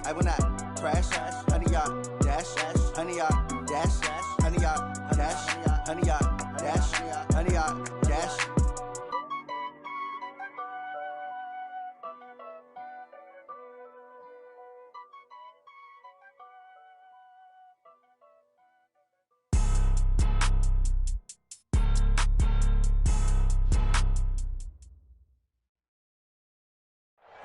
I will not crash. Honey, y'all dash. Honey, y'all dash. Honey, y'all dash. Honey, y'all dash. Honey, y'all dash.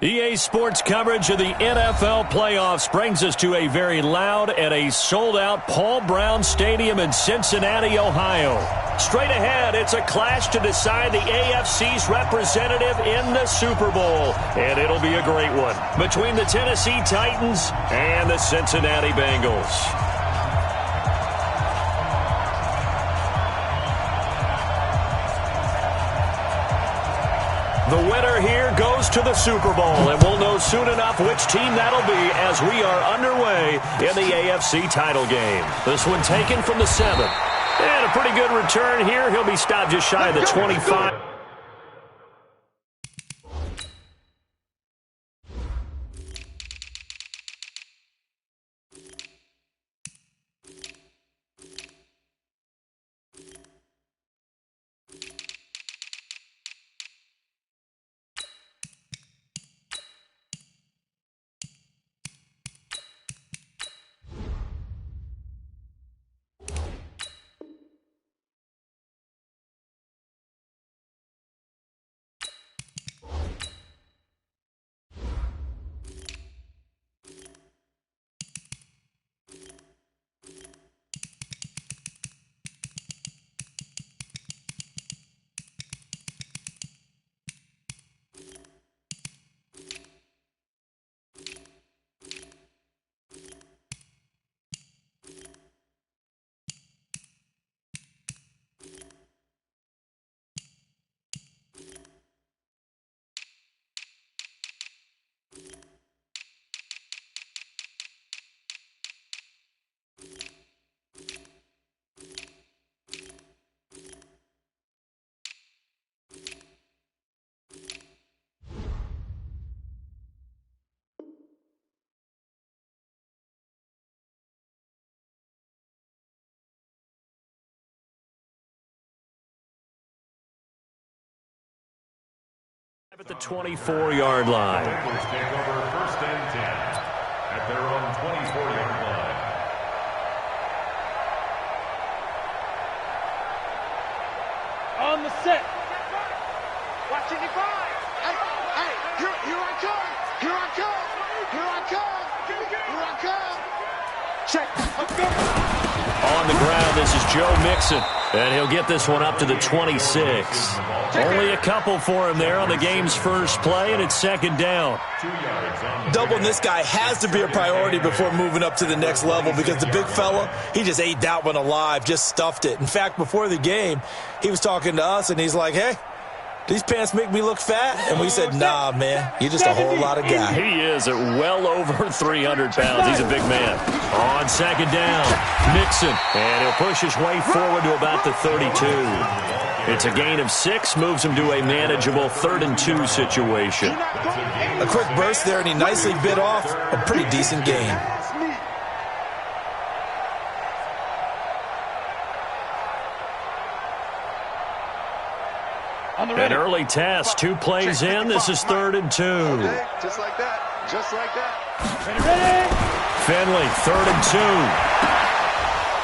EA Sports coverage of the NFL playoffs brings us to a very loud and a sold-out Paul Brown Stadium in Cincinnati, Ohio. Straight ahead, it's a clash to decide the AFC's representative in the Super Bowl, and it'll be a great one between the Tennessee Titans and the Cincinnati Bengals. The winner here goes to the Super Bowl, and we'll know soon enough which team that'll be as we are underway in the AFC title game. This one taken from the 7th. And a pretty good return here. He'll be stopped just shy of the 25. At the 24-yard line. Bengals take over 1st and 10 at their own 24-yard line. On the set. Watch it, divide. Hey, here I come. Here I come. Here I come. Here I come. Check. Let's go. On the ground, this is Joe Mixon, and he'll get this one up to the 26. Only a couple for him there on the game's first play, and it's 2nd down. Doubling this guy has to be a priority before moving up to the next level because the big fella, he just ate that one alive, just stuffed it. In fact, before the game, he was talking to us, and he's like, hey, these pants make me look fat? And we said, nah, man, you're just a whole lot of guy. He is at well over 300 pounds. He's a big man. On 2nd down, Mixon, and he'll push his way forward to about the 32. It's a gain of 6, moves him to a manageable 3rd and 2 situation. A quick burst there, and he nicely bit off a pretty decent gain. An early test, 2 plays in. This is 3rd and 2. Okay, just like that. Just like that. Ready? Finley, 3rd and 2.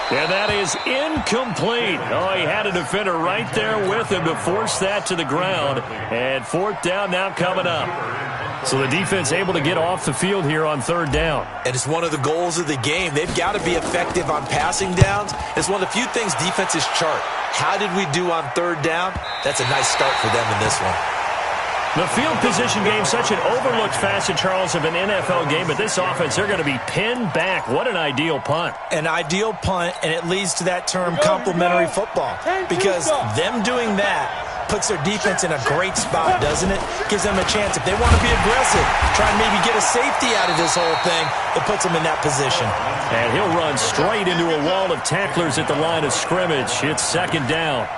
And that is incomplete. Oh, he had a defender right there with him to force that to the ground. And 4th down now coming up. So the defense able to get off the field here on 3rd down. And it's one of the goals of the game. They've got to be effective on passing downs. It's one of the few things defenses chart. How did we do on 3rd down? That's a nice start for them in this one. The field position game, such an overlooked facet, Charles, of an NFL game. But this offense, they're going to be pinned back. What an ideal punt. An ideal punt, and it leads to that term complementary football. Because them doing that puts their defense in a great spot, doesn't it? Gives them a chance. If they want to be aggressive, try and maybe get a safety out of this whole thing, it puts them in that position. And he'll run straight into a wall of tacklers at the line of scrimmage. It's 2nd down.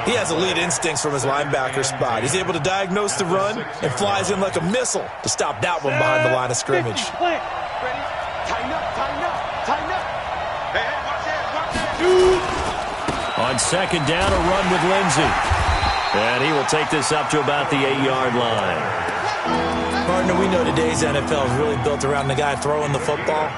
He has elite instincts from his linebacker spot. He's able to diagnose the run and flies in like a missile to stop that one behind the line of scrimmage. ready. Tighten up, tighten up, tighten up. Hey, hey, watch that, watch that. On second down, a run with Lindsey. And he will take this up to about the 8-yard line. Partner, we know today's NFL is really built around the guy throwing the football.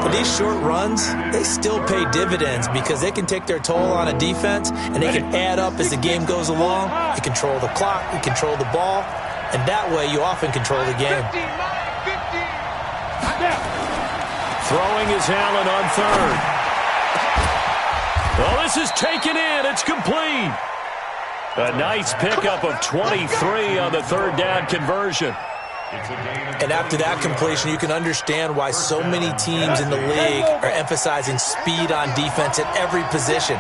But these short runs, they still pay dividends because they can take their toll on a defense, and they can add up as the game goes along. You control the clock, you control the ball, and that way you often control the game. Throwing is Allen on third. Well, this is taken in. It's complete. A nice pickup of 23 on the third down conversion. And after that completion, you can understand why so many teams in the league are emphasizing speed on defense at every position.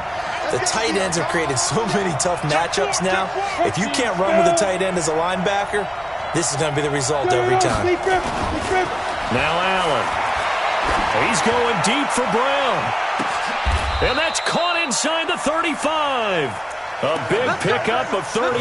The tight ends have created so many tough matchups now. If you can't run with a tight end as a linebacker, this is going to be the result every time. Now Allen. He's going deep for Brown. And that's caught inside the 35. A big pickup of 38.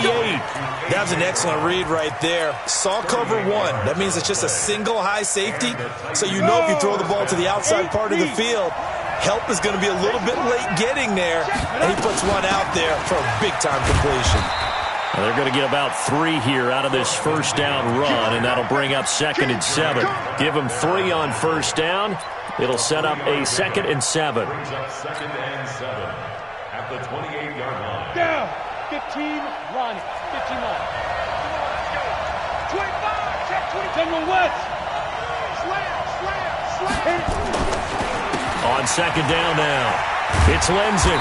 That was an excellent read right there. Saw cover one. That means it's just a single high safety. So you know if you throw the ball to the outside part of the field, help is going to be a little bit late getting there. And he puts one out there for a big-time completion. Well, they're going to get about 3 here out of this first down run, and that'll bring up 2nd and 7. Give them 3 on first down. It'll set up a 2nd and 7. Brings up 2nd and 7 at the 28-yard line. Down. 15 line. 15 line. 25, check 20. General West. Slam. On second down now, it's Lindsey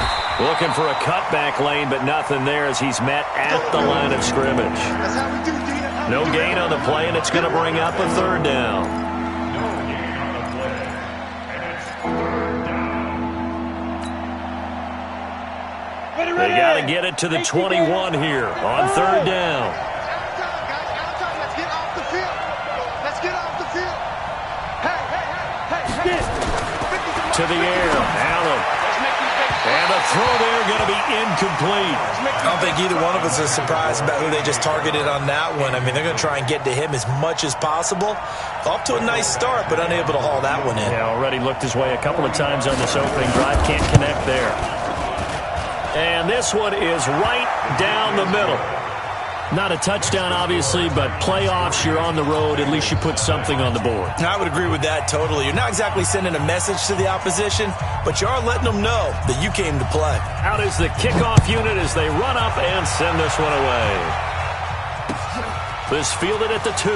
looking for a cutback lane, but nothing there as he's met at the line of scrimmage. That's how we do, Dina. No gain on the play, and it's going to bring up a third down. No gain on the play. And it's 3rd down. They got to get it to the 21 here on third down. Let's get off the field. Let's get off the field. Hey. To the air, Allen. And the throw there going to be incomplete. I don't think either one of us is surprised about who they just targeted on that one. I mean, they're going to try and get to him as much as possible. Off to a nice start, but unable to haul that one in. Yeah, already looked his way a couple of times on this opening drive. Can't connect there. And this one is right down the middle. Not a touchdown, obviously, but playoffs, you're on the road. At least you put something on the board. I would agree with that totally. You're not exactly sending a message to the opposition, but you are letting them know that you came to play. Out is the kickoff unit as they run up and send this one away. This fielded at the 2.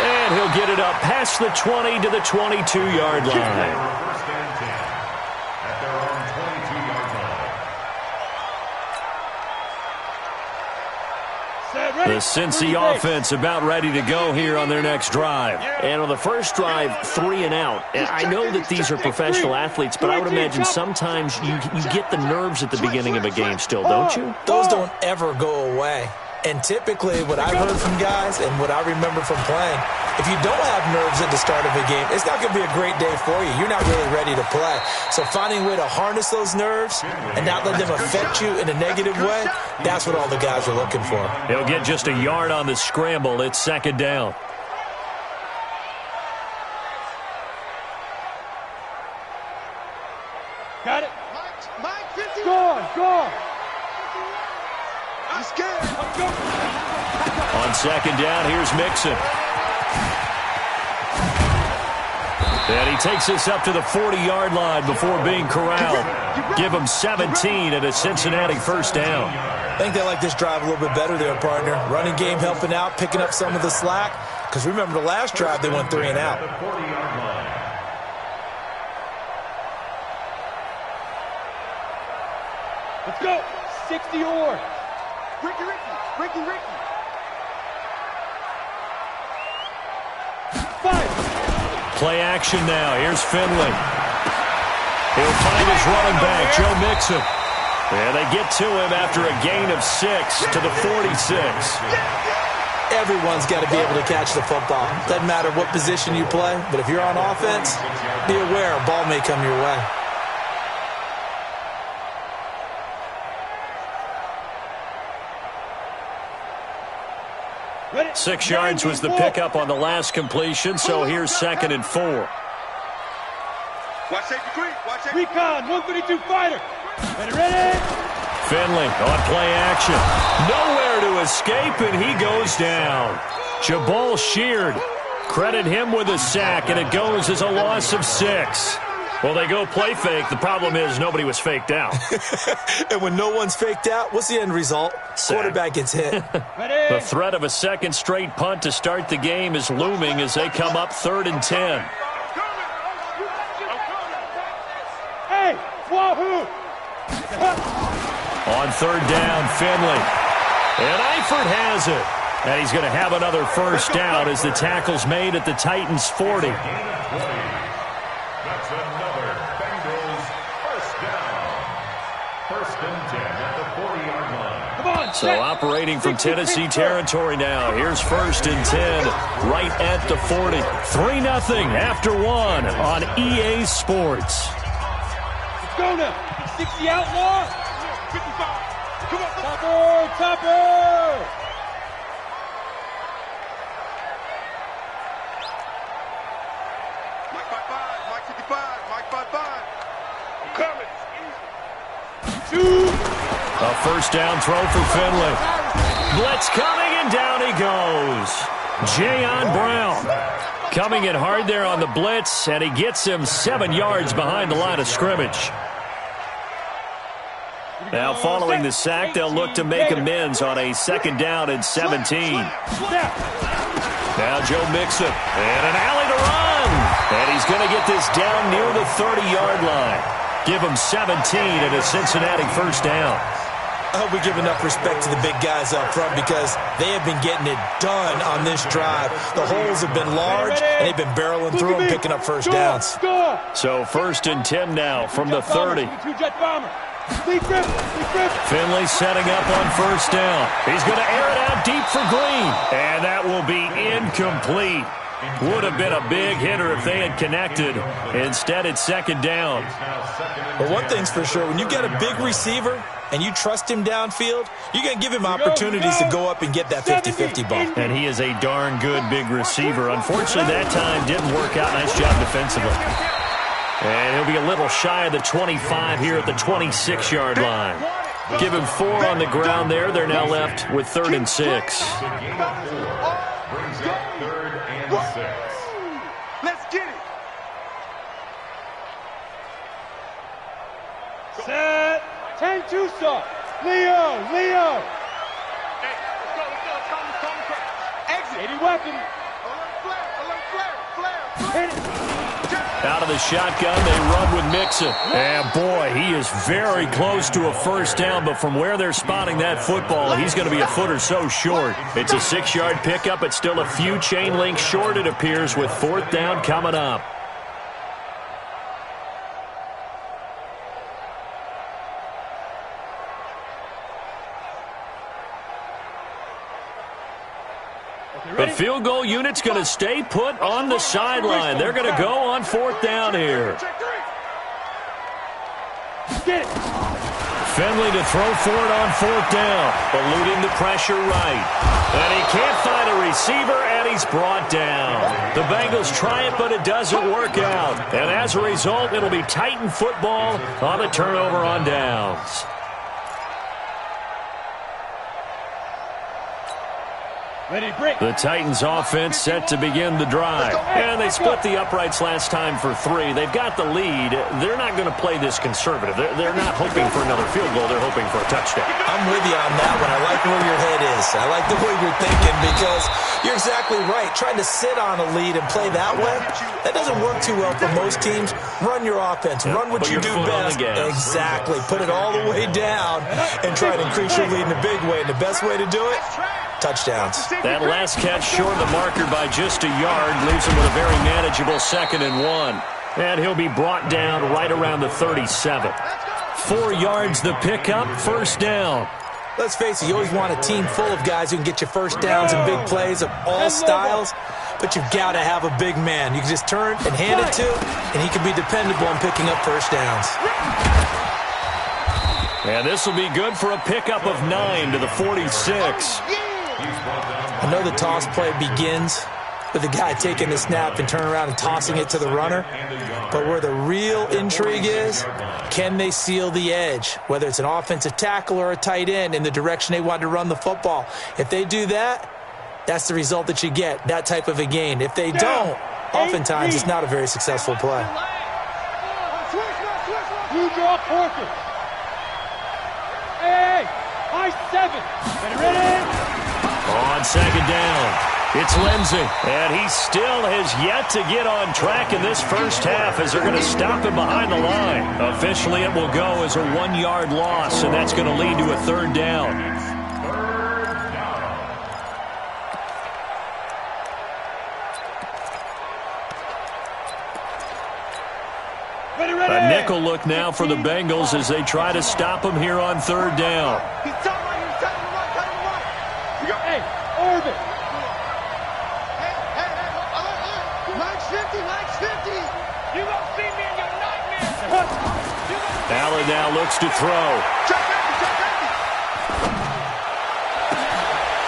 And he'll get it up past the 20 to the 22-yard line. First and 10 at their own 22-yard line. The Cincy offense about ready to go here on their next drive. And on the first drive, 3 and out. And I know that these are professional athletes, but I would imagine sometimes you get the nerves at the beginning of a game still, don't you? Those don't ever go away. And typically what I've heard from guys and what I remember from playing, if you don't have nerves at the start of a game, it's not going to be a great day for you. You're not really ready to play. So finding a way to harness those nerves and not let them affect you in a negative way, that's what all the guys are looking for. He'll get just a yard on the scramble. It's second down. Got it. Mike, 50. Gone. I'm scared. On second down, here's Mixon. And he takes this up to the 40-yard line before being corralled. Give him 17 at a Cincinnati first down. I think they like this drive a little bit better there, partner. Running game helping out, picking up some of the slack. Because remember the last drive, they went 3 and out. The 40-yard line. Let's go. 60 or. Ricky. Five. Play action now. Here's Finley. He'll find his running back, Joe Mixon. And they get to him after a gain of 6 to the 46. Everyone's got to be able to catch the football. Doesn't matter what position you play, but if you're on offense, be aware a ball may come your way. Ready. 6 yards was the pickup on the last completion, so here's 2nd and 4. Watch safety creep. Watch safety. Recon, 132 fighter. Ready. Finley on play action. Nowhere to escape, and he goes down. Jabal Sheard. Credit him with a sack, and it goes as a loss of 6. Well, they go play fake. The problem is nobody was faked out. And when no one's faked out, what's the end result? Sack. Quarterback gets hit. The threat of a second straight punt to start the game is looming as they come up 3rd and 10. Hey, wahoo! On 3rd down, Finley. And Eifert has it. And he's going to have another first down as the tackle's made at the Titans' 40. That's another Bengals first down. 1st and 10 at the 40-yard line. Come on, So operating from Tennessee territory now. Here's 1st and 10 right at the 40. 3-0 after 1 on EA Sports. Let's go now. 60 outlaw. 55. Come on. Topper. Mike 55. Mike 55. Mike 55. I'm coming. A first down throw for Finley. Blitz coming, and down he goes. Jayon Brown coming in hard there on the blitz, and he gets him 7 yards behind the line of scrimmage. Now following the sack, they'll look to make amends on a 2nd down and 17. Now Joe Mixon, and an alley to run. And he's going to get this down near the 30-yard line. Give him 17 and a Cincinnati first down. I hope we give enough respect to the big guys up front because they have been getting it done on this drive. The holes have been large, and they've been barreling through and picking up first downs. So 1st and 10 now from the 30. Finley setting up on first down. He's going to air it out deep for Green. And that will be incomplete. Would have been a big hitter if they had connected. Instead, it's 2nd down. But one thing's for sure, when you get a big receiver and you trust him downfield, you're going to give him opportunities to go up and get that 50-50 ball. And he is a darn good big receiver. Unfortunately, that time didn't work out. Nice job defensively. And he'll be a little shy of the 25 here at the 26-yard line. Give him 4 on the ground there. They're now left with 3rd and 6. Brings up 3rd and 6. Let's get it. Set. 10-2 stop. Leo. Hey, let's go. Exit. 80 weapon. Alert flare. Hit it. Out of the shotgun, they run with Mixon. And boy, he is very close to a first down, but from where they're spotting that football, he's going to be a foot or so short. It's a 6-yard pickup. It's still a few chain links short, it appears, with 4th down coming up. The field goal unit's going to stay put on the sideline. They're going to go on 4th down here. Finley to throw for it on 4th down. Eluding the pressure right. And he can't find a receiver, and he's brought down. The Bengals try it, but it doesn't work out. And as a result, it'll be Titan football on the turnover on downs. The Titans offense set to begin the drive. And they split the uprights last time for 3. They've got the lead. They're not going to play this conservative. They're not hoping for another field goal. They're hoping for a touchdown. I'm with you on that one. I like where your head is. I like the way you're thinking because you're exactly right. Trying to sit on a lead and play that way, that doesn't work too well for most teams. Run your offense. Run what you do best. Exactly. Put it all the way down and try to increase your lead in a big way. And the best way to do it, touchdowns. That last catch short of the marker by just a yard leaves him with a very manageable 2nd and 1. And he'll be brought down right around the 37. 4 yards the pickup, first down. Let's face it, you always want a team full of guys who can get you first downs and big plays of all styles, but you've got to have a big man. You can just turn and hand it to, and he can be dependable on picking up first downs. And this will be good for a pickup of 9 to the 46. He's brought down I know the toss play begins with the guy taking the snap and turning around and tossing it to the runner. But where the real intrigue is, can they seal the edge, whether it's an offensive tackle or a tight end, in the direction they want to run the football? If they do that, that's the result that you get, that type of a gain. If they don't, oftentimes it's not a very successful play. Blue draw Porter. Hey, high 7. Ready? On second down, it's Lindsey. And he still has yet to get on track in this first half as they're going to stop him behind the line. Officially, it will go as a 1-yard loss, and that's going to lead to a third down. A nickel look now for the Bengals as they try to stop him here on third down. He's top right, he's top right. You go. Hey, Orbit. Hey, Mike's 50. You won't see me in your nightmares. Allen now looks to throw. Check.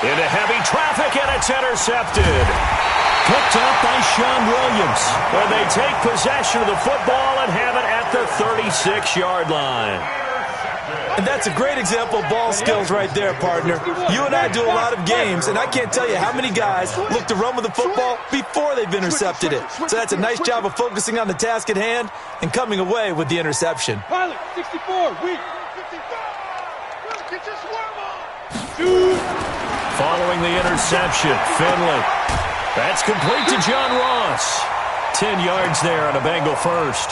Into heavy traffic, and it's intercepted. Picked up by Sean Williams. And they take possession of the football and have it at the 36-yard line. And that's a great example of ball skills right there, partner. You and I do a lot of games, and I can't tell you how many guys look to run with the football before they've intercepted it. So that's a nice job of focusing on the task at hand and coming away with the interception. Pilot, 64, weak. 55. Get your swerve on. Dude. Following the interception, Finley. That's complete to John Ross. 10 yards there on a Bengal first.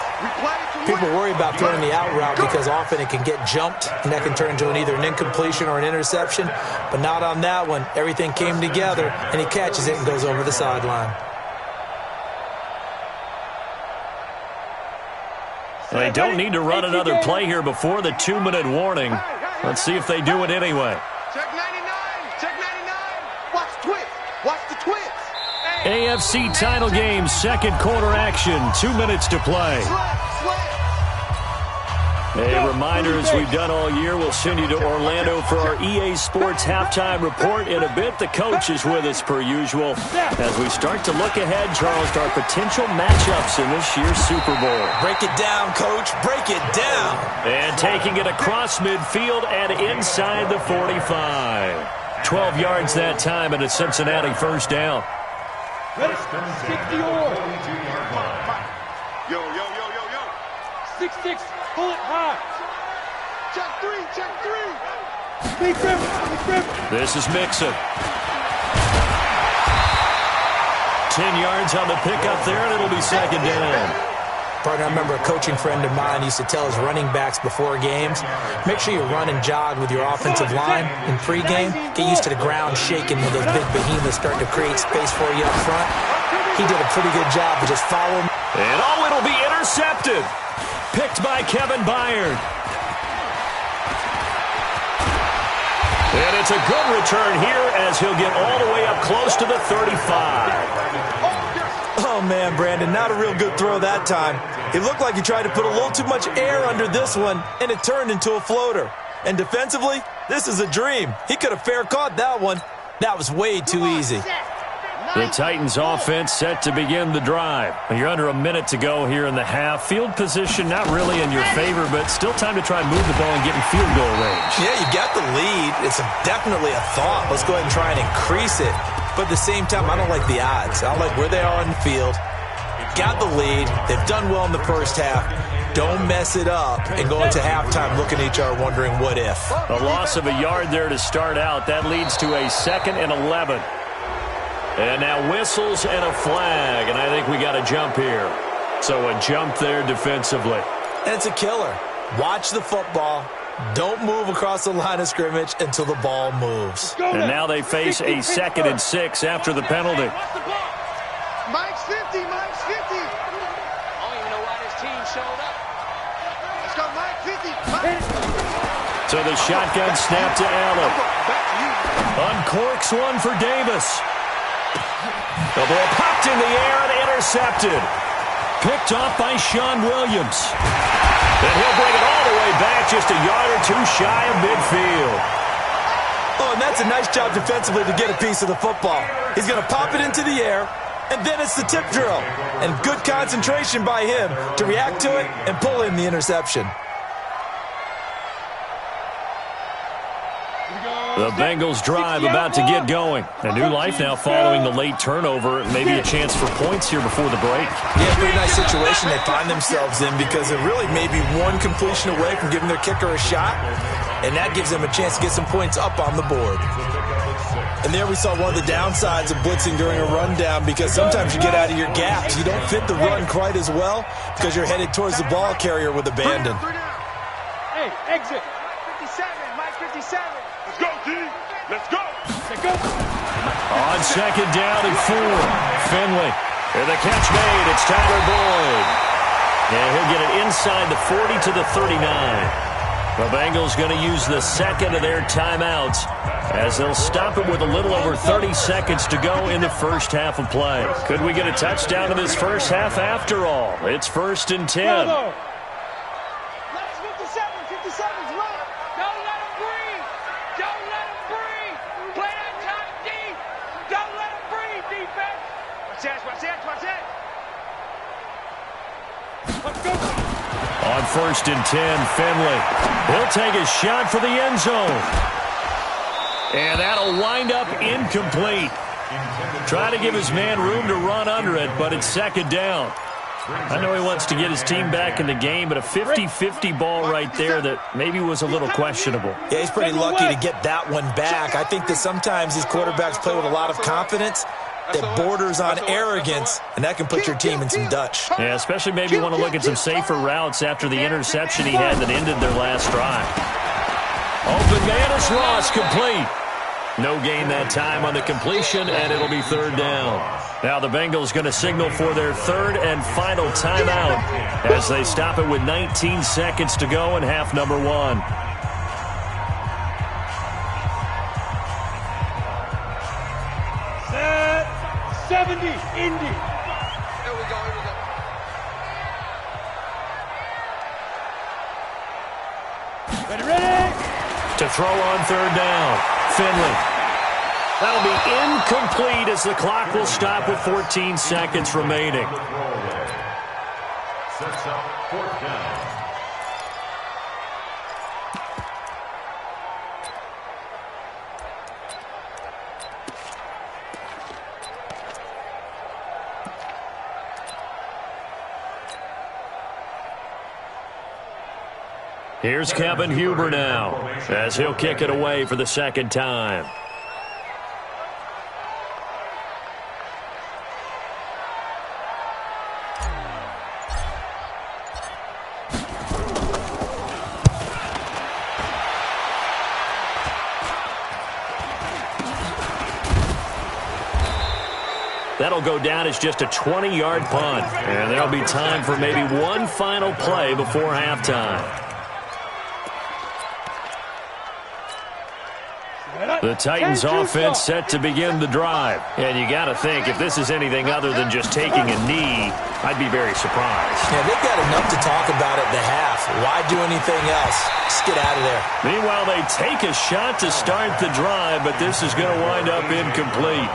People worry about throwing the out route because often it can get jumped, and that can turn into either an incompletion or an interception. But not on that one. Everything came together, and he catches it and goes over the sideline. They don't need to run another play here before the 2-minute warning. Let's see if they do it anyway. Check 99. Watch the twist. Watch the twist. AFC title game, second quarter action, 2 minutes to play. A reminder, as we've done all year, we'll send you to Orlando for our EA Sports halftime report. In a bit, the coach is with us per usual. As we start to look ahead, Charles, to our potential matchups in this year's Super Bowl. Break it down, coach. Break it down. And taking it across midfield and inside the 45. 12 yards that time, and a Cincinnati first down. Ready? 60 or. Yo. 6-6, pull it high. Check three. Big grip. This is Mixon. 10 yards on the pickup there, and it'll be second down. Partner, I remember a coaching friend of mine used to tell his running backs before games, make sure you run and jog with your offensive line in pregame. Get used to the ground shaking when those big behemoths start to create space for you up front. He did a pretty good job of just following. And it'll be intercepted. Picked by Kevin Byard. And it's a good return here as he'll get all the way up close to the 35. Oh, man, Brandon, not a real good throw that time. It looked like he tried to put a little too much air under this one, and it turned into a floater. And defensively, this is a dream. He could have fair caught that one. That was way too easy. The Titans offense set to begin the drive. You're under a minute to go here in the half. Field position not really in your favor, but still time to try and move the ball and get in field goal range. Yeah, you got the lead. It's definitely a thought. Let's go ahead and try and increase it. But at the same time, I don't like the odds. I don't like where they are on the field. Got the lead. They've done well in the first half. Don't mess it up and go into halftime looking at each other wondering what if. A loss of a yard there to start out. That leads to a 2nd and 11. And now whistles and a flag, and I think we got a jump here. So a jump there defensively. And it's a killer. Watch the football. Don't move across the line of scrimmage until the ball moves. And now they face a 2nd and 6 after the penalty. Mike's 50. I don't even know why this team showed up. Let's go, Mike 50. So the shotgun snap to Allen. Uncorks one for Davis. The ball popped in the air and intercepted. Picked off by Sean Williams. And he'll bring it all the way back, just a yard or two shy of midfield. Oh, and that's a nice job defensively to get a piece of the football. He's going to pop it into the air, and then it's the tip drill. And good concentration by him to react to it and pull in the interception. The Bengals drive about to get going. A new life now following the late turnover. Maybe a chance for points here before the break. Yeah, pretty nice situation they find themselves in because they're really maybe one completion away from giving their kicker a shot, and that gives them a chance to get some points up on the board. And there we saw one of the downsides of blitzing during a rundown because sometimes you get out of your gaps. You don't fit the run quite as well because you're headed towards the ball carrier with abandon. Hey, exit. 57, Mike 57. Let's go, D. Let's go. Let's go. On second down and 4, Finley. And the catch made. It's Tyler Boyd. And he'll get it inside the 40 to the 39. The Bengals going to use the second of their timeouts as they'll stop it with a little over 30 seconds to go in the first half of play. Could we get a touchdown in this first half after all? It's 1st and 10. Let's 57, 57's right. Don't let him breathe. Don't let him breathe. Play that top D. Don't let him breathe, defense. Watch that, watch that, watch that. Let's go. On 1st and 10, Finley. He'll take a shot for the end zone. And that'll wind up incomplete. Try to give his man room to run under it, but it's second down. I know he wants to get his team back in the game, but a 50-50 ball right there that maybe was a little questionable. Yeah, he's pretty lucky to get that one back. I think that sometimes these quarterbacks play with a lot of confidence that borders on arrogance, and that can put your team in some Dutch. Yeah, especially maybe you want to look at some safer routes after the interception he had that ended their last drive. Open man is lost, complete. No gain that time on the completion, and it'll be 3rd down. Now the Bengals going to signal for their 3rd and final timeout as they stop it with 19 seconds to go in half number 1. Set. 70, Indy. Here we go, here we go. Ready. To throw on 3rd down, Finley. That'll be incomplete as the clock will stop with 14 seconds remaining. Sets up 4th down. Here's Kevin Huber now as he'll kick it away for the second time. That'll go down as just a 20-yard punt, and there'll be time for maybe one final play before halftime. The Titans offense set to begin the drive. And you got to think, if this is anything other than just taking a knee, I'd be very surprised. Yeah, they've got enough to talk about at the half. Why do anything else? Just get out of there. Meanwhile, they take a shot to start the drive, but this is going to wind up incomplete.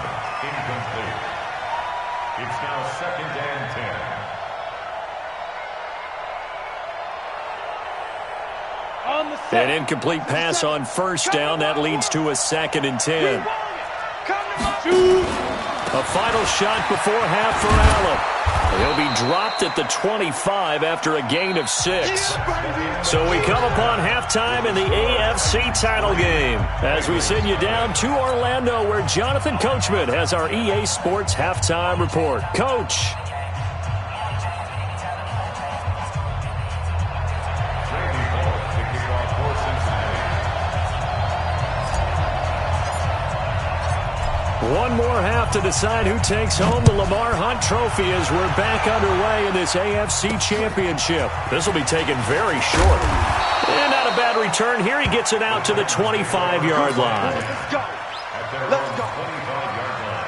Incomplete. It's now 2nd and 10. An incomplete pass on 1st down. That leads to a 2nd and 10. A final shot before half for Allen. He'll be dropped at the 25 after a gain of 6. So we come upon halftime in the AFC title game as we send you down to Orlando where Jonathan Coachman has our EA Sports halftime report. Coach. One more half to decide who takes home the Lamar Hunt Trophy as we're back underway in this AFC Championship. This will be taken very short. And not a bad return here. He gets it out to the 25-yard line. Let's go. Let's go. 25-yard line.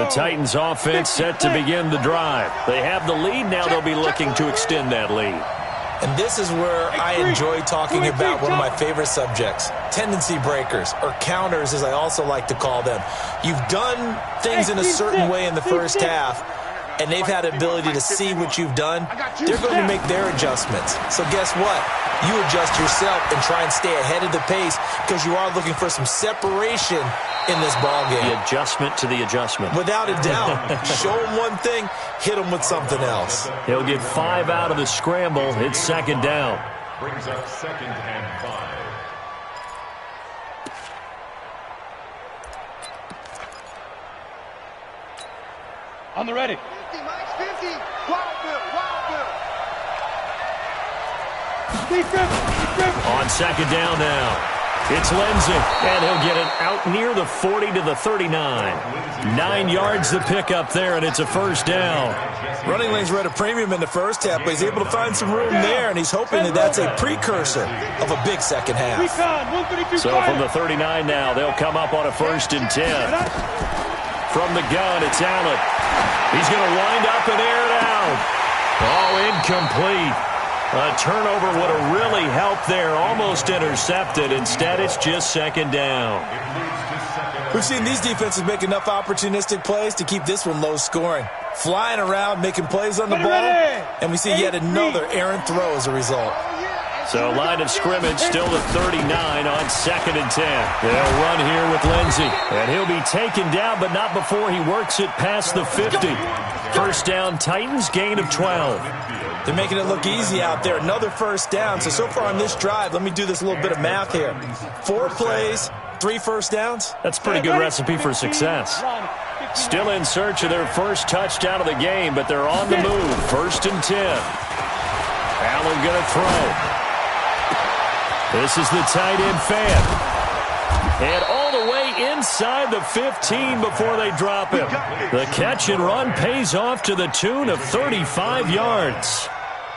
The Titans offense set to begin the drive. They have the lead. Now they'll be looking to extend that lead. And this is where I enjoy talking about one of my favorite subjects, tendency breakers, or counters as I also like to call them. You've done things in a certain way in the first half, and they've had the ability to see what you've done. They're going to make their adjustments. So guess what? You adjust yourself and try and stay ahead of the pace because you are looking for some separation in this ballgame. The adjustment to the adjustment. Without a doubt. Show them one thing, hit them with something else. He'll get 5 out of the scramble. It's second down. Brings up 2nd and 5. On the ready. 50, Mike, 50. Wild Bill. On second down now. It's Lindsey, and he'll get it out near the 40 to the 39. 9 yards the pickup there, and it's a first down. Running lanes were at a premium in the first half, but he's able to find some room there, and he's hoping that that's a precursor of a big second half. So from the 39 now, they'll come up on a 1st and 10. From the gun, it's Allen. He's going to wind up and air it out. Oh, incomplete. A turnover would have really helped there. Almost intercepted. Instead, it's just second down. We've seen these defenses make enough opportunistic plays to keep this one low scoring. Flying around, making plays on the ball, and we see yet another errant throw as a result. So line of scrimmage still at 39 on 2nd and 10. They'll run here with Lindsey, and he'll be taken down, but not before he works it past the 50. First down, Titans, gain of 12. They're making it look easy out there. Another first down. So far on this drive, let me do this little bit of math here. 4 plays, 3 first downs. That's a pretty good recipe for success. Still in search of their first touchdown of the game, but they're on the move. 1st and 10. Allen going to throw. This is the tight end fan. And all the way inside the 15 before they drop him. The catch and run pays off to the tune of 35 yards.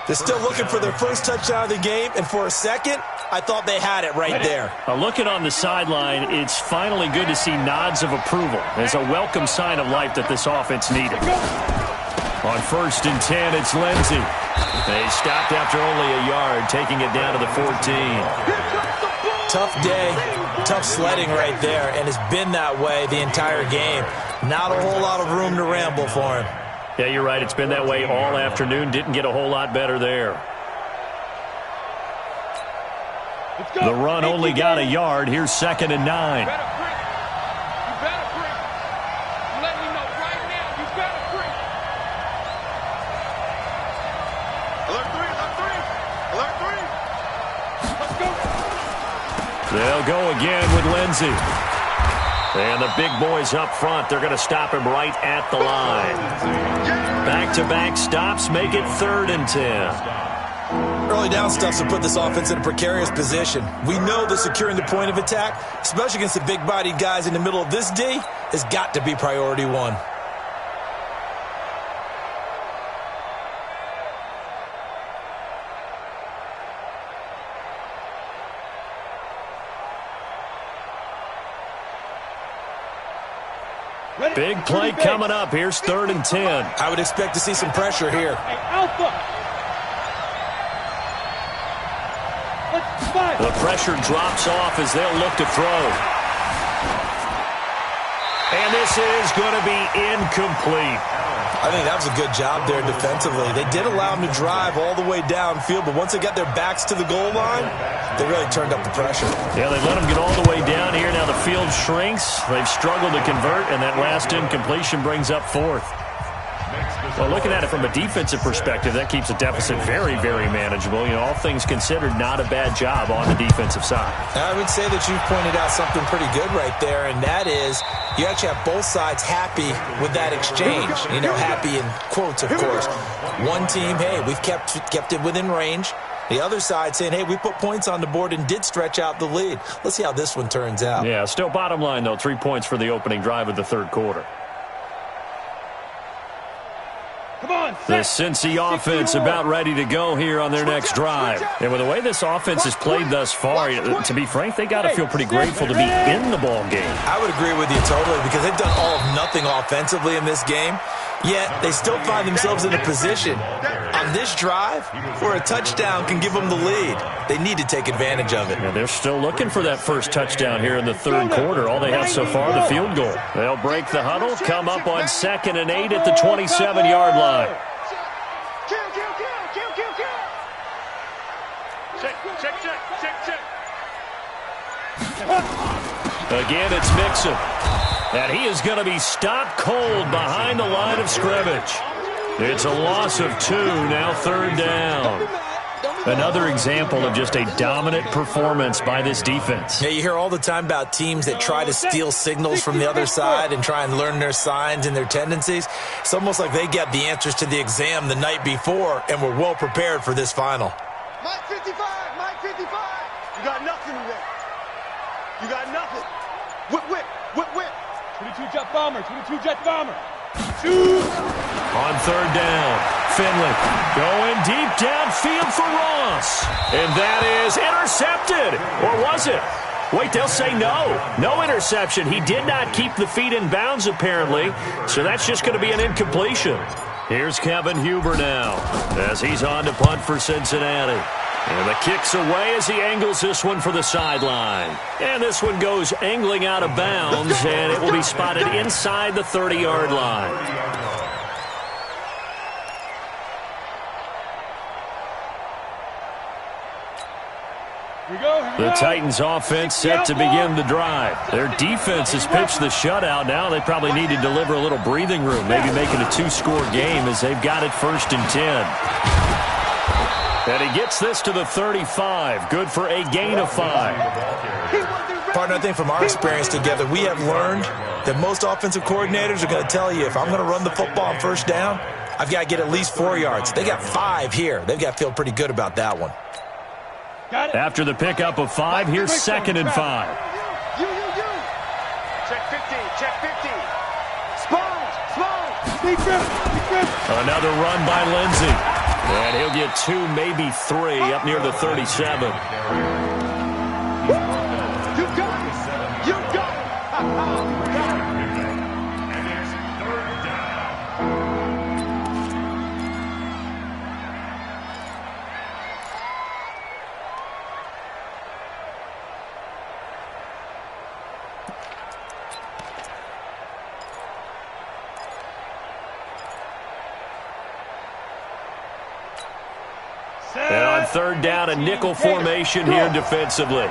They're still looking for their first touchdown of the game, and for a second, I thought they had it right there. Looking on the sideline, it's finally good to see nods of approval. It's a welcome sign of life that this offense needed. On 1st and 10, it's Lindsey. They stopped after only a yard, taking it down to the 14. Tough day, tough sledding right there, and it's been that way the entire game. Not a whole lot of room to ramble for him. Yeah, you're right. It's been that way all afternoon. Didn't get a whole lot better there. The run only got a yard. Here's 2nd and 9. They'll go again with Lindsey. And the big boys up front, they're going to stop him right at the line. Back-to-back stops make it 3rd and 10. Early down stuffs will put this offense in a precarious position. We know that securing the point of attack, especially against the big-bodied guys in the middle of this D, has got to be priority 1. Big play coming up. Here's 3rd and 10. I would expect to see some pressure here. The pressure drops off as they'll look to throw. And this is going to be incomplete. I think that was a good job there defensively. They did allow them to drive all the way downfield, but once they got their backs to the goal line, they really turned up the pressure. Yeah, they let them get all the way down here. Now the field shrinks. They've struggled to convert, and that last incompletion brings up 4th. Well, looking at it from a defensive perspective, that keeps the deficit very, very manageable. You know, all things considered, not a bad job on the defensive side. I would say that you've pointed out something pretty good right there, and that is you actually have both sides happy with that exchange. You know, happy in quotes, of course. One team, hey, we've kept it within range. The other side saying, hey, we put points on the board and did stretch out the lead. Let's see how this one turns out. Yeah, still bottom line, though, 3 points for the opening drive of the 3rd quarter. The Cincy offense about ready to go here on their next drive. And with the way this offense has played thus far, to be frank, they got to feel pretty grateful to be in the ball game. I would agree with you totally because they've done all of nothing offensively in this game, yet they still find themselves in a position on this drive where a touchdown can give them the lead. They need to take advantage of it. And they're still looking for that first touchdown here in the third quarter. All they have so far, the field goal. They'll break the huddle, come up on 2nd and 8 at the 27-yard line. Again, it's Mixon. And he is going to be stopped cold behind the line of scrimmage. It's a loss of 2, now 3rd down. Another example of just a dominant performance by this defense. Yeah, you hear all the time about teams that try to steal signals from the other side and try and learn their signs and their tendencies. It's almost like they get the answers to the exam the night before and were well prepared for this final. Mike 55, Mike 55. You got nothing today. You got nothing. Whip, whip, whip, whip. 22 jet bomber, 22 jet bomber. On 3rd down, Finley going deep downfield for Ross. And that is intercepted. Or was it? Wait, they'll say no. No interception. He did not keep the feet in bounds, apparently. So that's just going to be an incompletion. Here's Kevin Huber now as he's on to punt for Cincinnati. And the kick's away as he angles this one for the sideline. And this one goes angling out of bounds, and it will be spotted inside the 30-yard line. The Titans offense set to begin the drive. Their defense has pitched the shutout. Now they probably need to deliver a little breathing room, maybe make it a 2-score game as they've got it 1st and 10. And he gets this to the 35. Good for a gain of 5. Partner, I think from our experience together, we have learned that most offensive coordinators are going to tell you, if I'm going to run the football on 1st down, I've got to get at least 4 yards. They got 5 here. They've got to feel pretty good about that one. After the pickup of 5, here's 2nd and 5. You. Check 50, check 50. Small. Another run by Lindsey. And he'll get 2, maybe 3, up near the 37. You got it. You got it. And it's 3rd down. And on 3rd down, a nickel formation here defensively.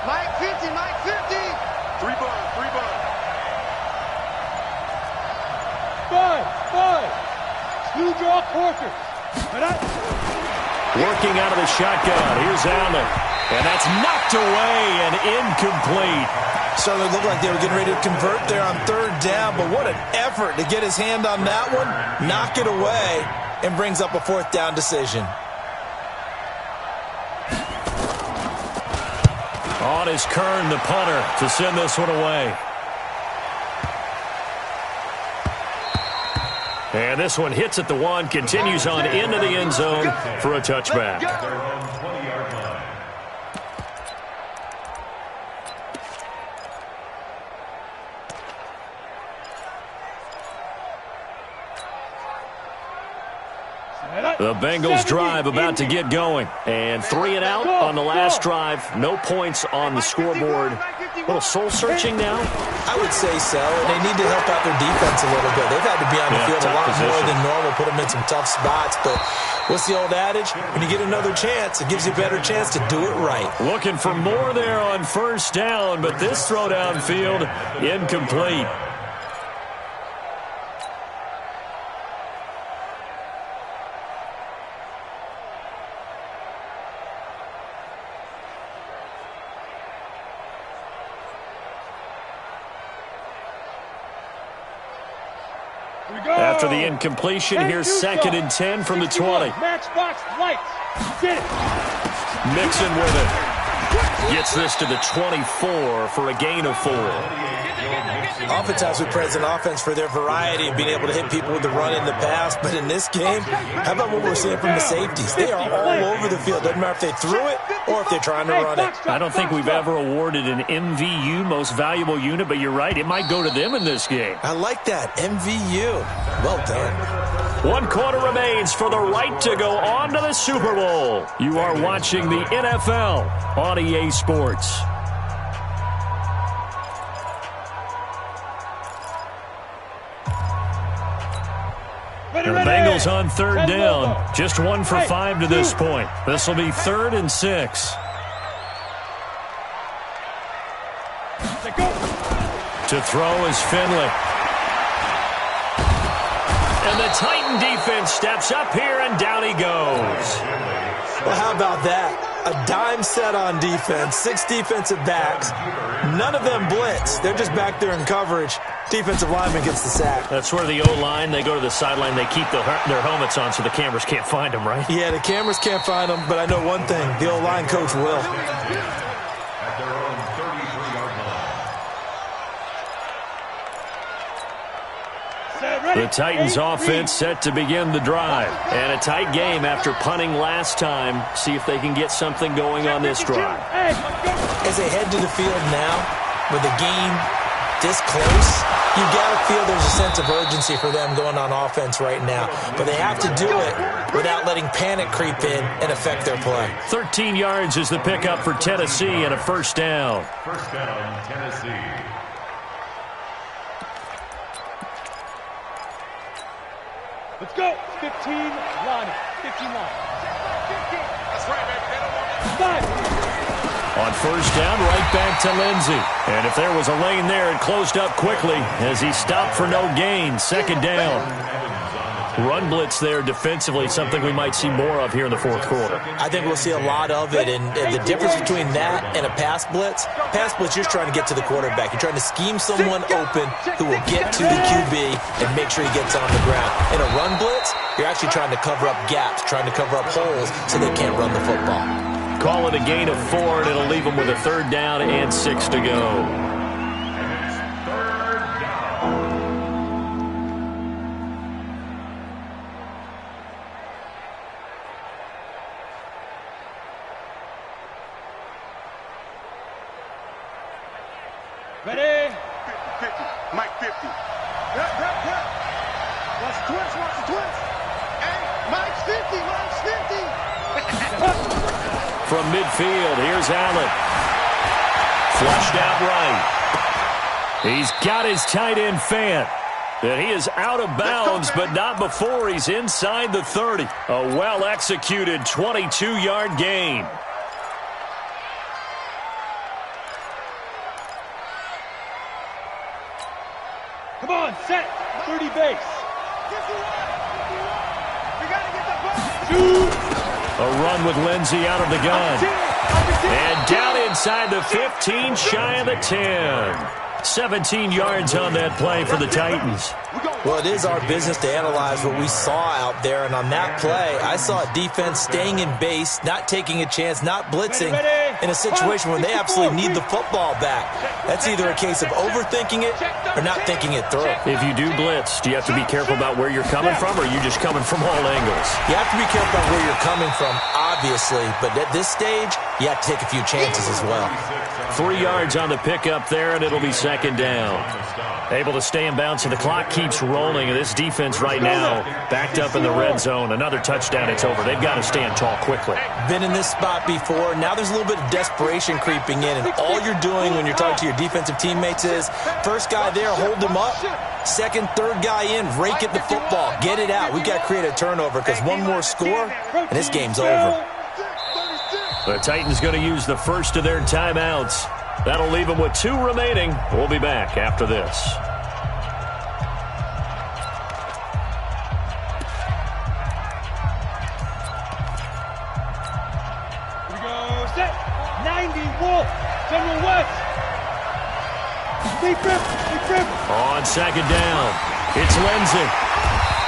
Mike 50, Mike 50. 3 bud. 5. 2 draw quarter. Working out of the shotgun. Here's Allen. And that's knocked away and incomplete. Certainly looked like they were getting ready to convert there on 3rd down, but what an effort to get his hand on that one, knock it away, and brings up a 4th down decision. On is Kern, the punter, to send this one away. And this one hits at the 1, continues on into the end zone for a touchback. The Bengals drive about to get going. And 3 and out on the last drive. No points on the scoreboard. A little soul-searching now? I would say so. They need to help out their defense a little bit. They've had to be on the field a lot more than normal, put them in some tough spots. But what's the old adage? When you get another chance, it gives you a better chance to do it right. Looking for more there on 1st down, but this throw downfield incomplete. After the incompletion, here's 2nd and 10 from the 20. Matchbox lights. Get it. Mixon with it. Gets this to the 24 for a gain of 4. Oftentimes we praise an offense for their variety of being able to hit people with the run in the pass, but in this game, how about what we're seeing from the safeties? They are all over the field. Doesn't matter if they threw it or if they're trying to run it. I don't think we've ever awarded an MVU, most valuable unit, but you're right, it might go to them in this game. I like that, MVU. Well done. 1 quarter remains for the right to go on to the Super Bowl. You are watching the NFL on EA Sports. The Bengals on 3rd down. Just 1 for 5 to this point. This will be 3rd and 6. To throw is Finley. And the Titan defense steps up here, and down he goes. Well, how about that? A dime set on defense, 6 defensive backs. None of them blitz. They're just back there in coverage. Defensive lineman gets the sack. That's where the O-line, they go to the sideline, they keep their helmets on so the cameras can't find them, right? Yeah, the cameras can't find them, but I know one thing. The O-line coach will. At their own 33-yard line. The Titans offense set to begin the drive. And a tight game after punting last time. See if they can get something going on this drive. As they head to the field now, with the game this close, you got to feel there's a sense of urgency for them going on offense right now. But they have to do it without letting panic creep in and affect their play. 13 yards is the pickup for Tennessee and a 1st down. 1st down, Tennessee. Let's go. 15 line. 15 line. That's right, baby. They don't want that. 5. On 1st down, right back to Lindsey. And if there was a lane there, it closed up quickly as he stopped for no gain. 2nd down. Run blitz there defensively, something we might see more of here in the 4th quarter. I think we'll see a lot of it, and the difference between that and a pass blitz, you're trying to get to the quarterback. You're trying to scheme someone open who will get to the QB and make sure he gets on the ground. In a run blitz, you're actually trying to cover up gaps, trying to cover up holes so they can't run the football. Call it a gain of 4, and it'll leave them with a 3rd down and 6 to go. Ready? 50. Mike 50. Watch the twist. Watch the twist. Hey, Mike's 50. Mike's 50. From midfield, here's Allen. Flushed out right. He's got his tight end Fant. And he is out of bounds, but not before he's inside the 30. A well-executed 22-yard gain. Come on, set. 30 base. We got to get the ball. 2. A run with Lindsey out of the gun. And down inside the 15, shy of the 10. 17 yards on that play for the Titans. Well, it is our business to analyze what we saw out there, and on that play, I saw a defense staying in base, not taking a chance, not blitzing in a situation where they absolutely need the football back. That's either a case of overthinking it or not thinking it through. If you do blitz, do you have to be careful about where you're coming from, or are you just coming from all angles? You have to be careful about where you're coming from, obviously, but at this stage, you have to take a few chances as well. 3 yards on the pickup there, and it'll be 2nd down. Able to stay in bounds, and the clock keeps rolling. This defense right now backed up in the red zone. Another touchdown, it's over. They've got to stand tall quickly. Been in this spot before. Now there's a little bit of desperation creeping in, and all you're doing when you're talking to your defensive teammates is first guy there, hold him up. Second, third guy in, rake at the football. Get it out. We've got to create a turnover because one more score, and this game's over. The Titans going to use the first of their timeouts. That'll leave them with 2 remaining. We'll be back after this. Here we go. Set. 90. Wolf. General West. Deep rip. On 2nd down, it's Lindsey.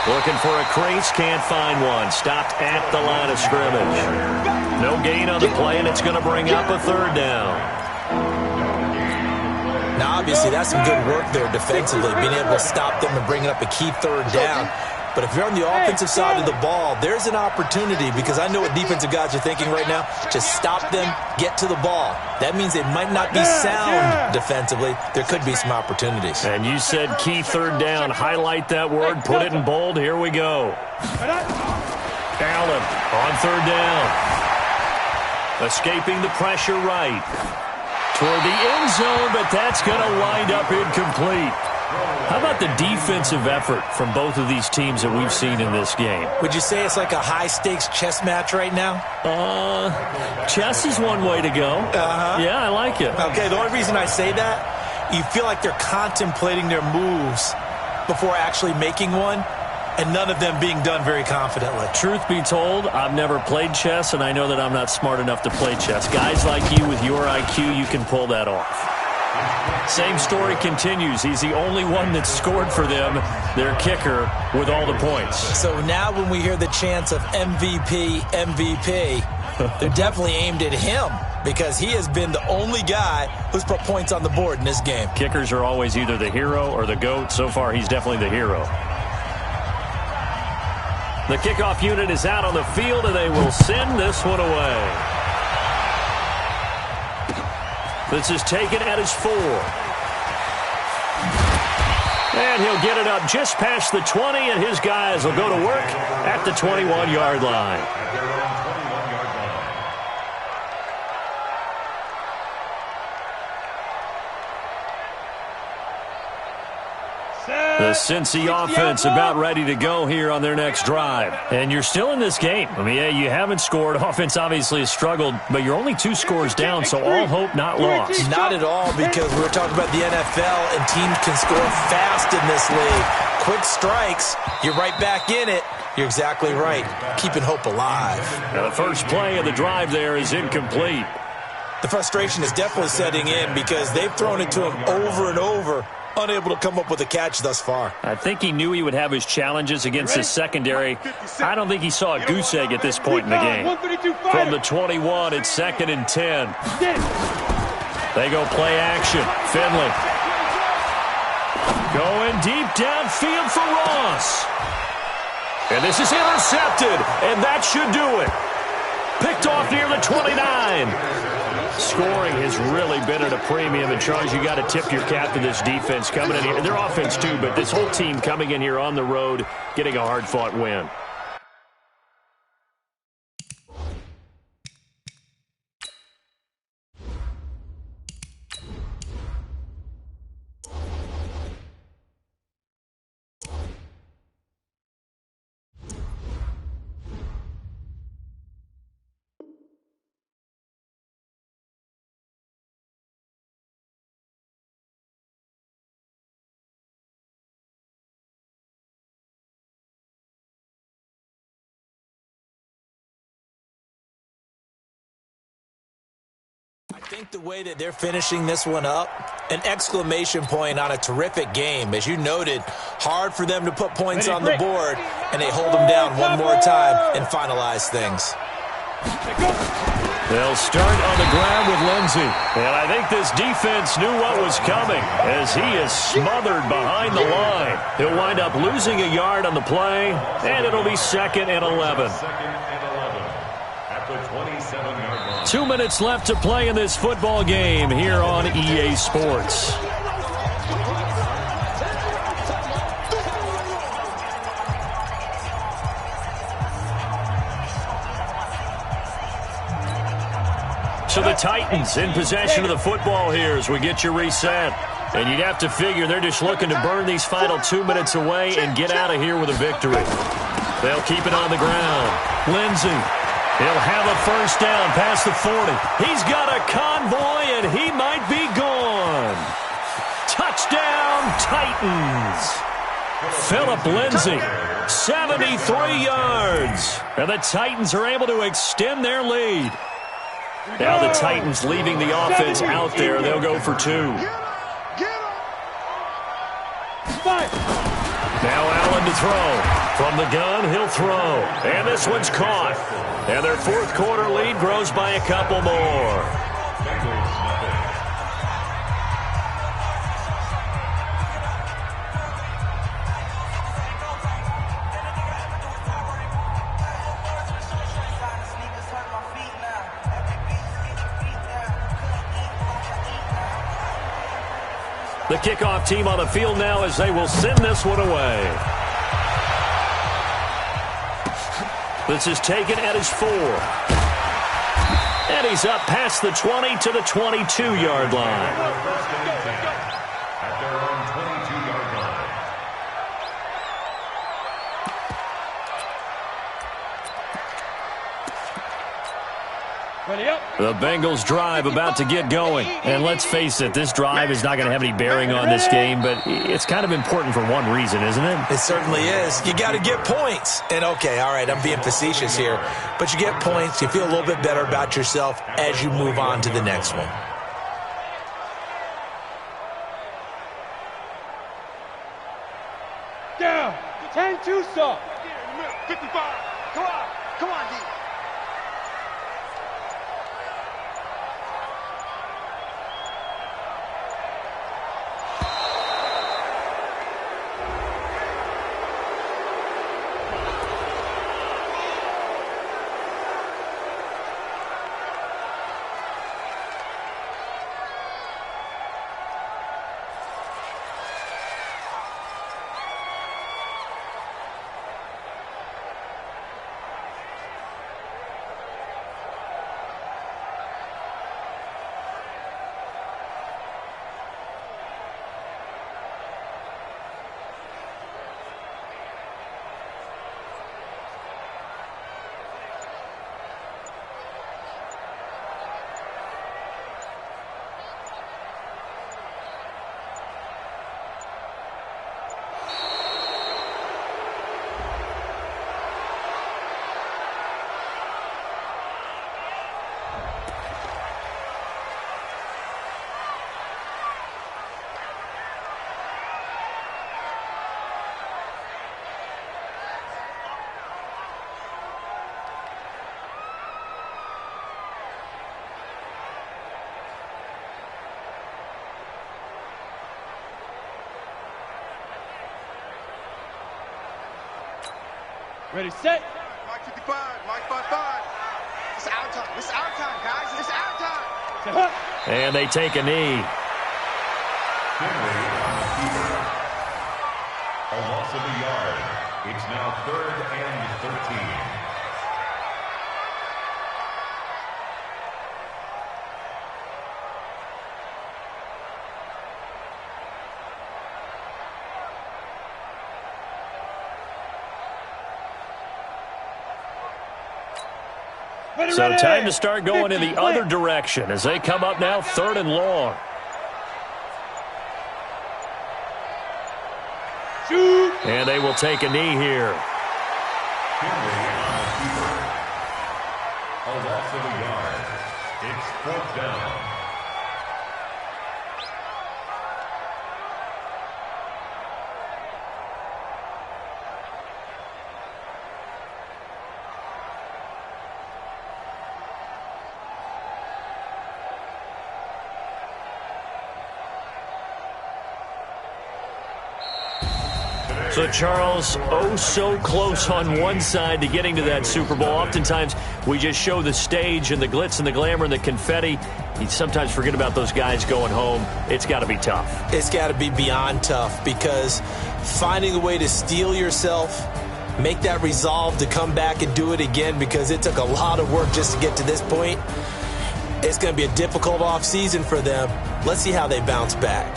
Looking for a crease, can't find one. Stopped at the line of scrimmage. No gain on the play, and it's going to bring up a third down. Now, obviously, that's some good work there defensively, being able to stop them and bringing up a key third down. But if you're on the offensive side of the ball, there's an opportunity, because I know what defensive guys are thinking right now. Just stop them, get to the ball. That means they might not be sound defensively. There could be some opportunities. And you said key third down. Highlight that word. Put it in bold. Here we go. Allen on third down. Escaping the pressure right. Toward the end zone, but that's going to wind up incomplete. How about the defensive effort from both of these teams that we've seen in this game? Would you say it's like a high-stakes chess match right now? Chess is one way to go. Yeah, I like it. Okay, the only reason I say that, you feel like they're contemplating their moves before actually making one, and none of them being done very confidently. Truth be told, I've never played chess, and I know that I'm not smart enough to play chess. Guys like you with your IQ, you can pull that off. Same story continues. He's the only one that scored for them, their kicker, with all the points. So now when we hear the chants of MVP, MVP, they're definitely aimed at him, because he has been the only guy who's put points on the board in this game. Kickers are always either the hero or the GOAT. So far, he's definitely the hero. The kickoff unit is out on the field, and they will send this one away. This is taken at his 4. And he'll get it up just past the 20, and his guys will go to work at the 21-yard line. The Cincy offense about ready to go here on their next drive. And you're still in this game. I mean, yeah, you haven't scored. Offense obviously has struggled, but you're only 2 scores down, so all hope not lost. Not at all, because we were talking about the NFL, and teams can score fast in this league. Quick strikes, you're right back in it. You're exactly right. Keeping hope alive. Now, the first play of the drive there is incomplete. The frustration is definitely setting in, because they've thrown it to him over and over, unable to come up with a catch thus far. I think he knew he would have his challenges against his secondary. I don't think he saw a goose egg at this point in the game. From the 21, it's 2nd and 10. They go play action. Finley going deep downfield for Ross. And this is intercepted, and that should do it. Picked off near the 29. Scoring has really been at a premium, and Charles, you got to tip your cap to this defense coming in here. Their offense too, but this whole team coming in here on the road, getting a hard-fought win. I think the way that they're finishing this one up, an exclamation point on a terrific game. As you noted, hard for them to put points on the board, and they hold them down one more time and finalize things. They'll start on the ground with Lindsey. And I think this defense knew what was coming, as he is smothered behind the line. He'll wind up losing a yard on the play, and it'll be 2nd and 11. 2 minutes left to play in this football game here on EA Sports. So the Titans in possession of the football here as we get you reset. And you'd have to figure they're just looking to burn these final 2 minutes away and get out of here with a victory. They'll keep it on the ground. Lindsey. He'll have a first down past the 40. He's got a convoy, and he might be gone. Touchdown, Titans. Phillip Lindsey, 73 yards. And the Titans are able to extend their lead. Now the Titans leaving the offense out there. They'll go for 2. Now Allen shotgun to throw. From the gun, he'll throw. And this one's caught. And their fourth quarter lead grows by a couple more. The kickoff team on the field now as they will send this one away. This is taken at his 4. And he's up past the 20 to the 22-yard line. At their own 22-yard line. Ready up. The Bengals drive about to get going. And let's face it, this drive is not going to have any bearing on this game, but it's kind of important for one reason, isn't it? It certainly is. You got to get points. And, okay, all right, I'm being facetious here. But you get points. You feel a little bit better about yourself as you move on to the next one. Down. 10-2 stop. 55. Come on. Come on, D. Ready, set. Mike 55. Mike 55. It's our time. It's our time, guys. It's our time. And they take a knee. Finley on the keeper. A loss of a yard. It's now 3rd and 13. So time to start going in the other direction as they come up now 3rd and long. Shoot. And they will take a knee here. Finley on the keeper. A loss of a yard. It's 4th down. So, Charles, oh so close on one side to getting to that Super Bowl. Oftentimes, we just show the stage and the glitz and the glamour and the confetti. You sometimes forget about those guys going home. It's got to be tough. It's got to be beyond tough because finding a way to steel yourself, make that resolve to come back and do it again because it took a lot of work just to get to this point. It's going to be a difficult offseason for them. Let's see how they bounce back.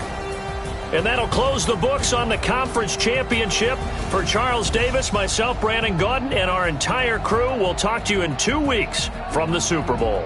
And that'll close the books on the conference championship. For Charles Davis, myself, Brandon Gaudin, and our entire crew, we'll talk to you in 2 weeks from the Super Bowl.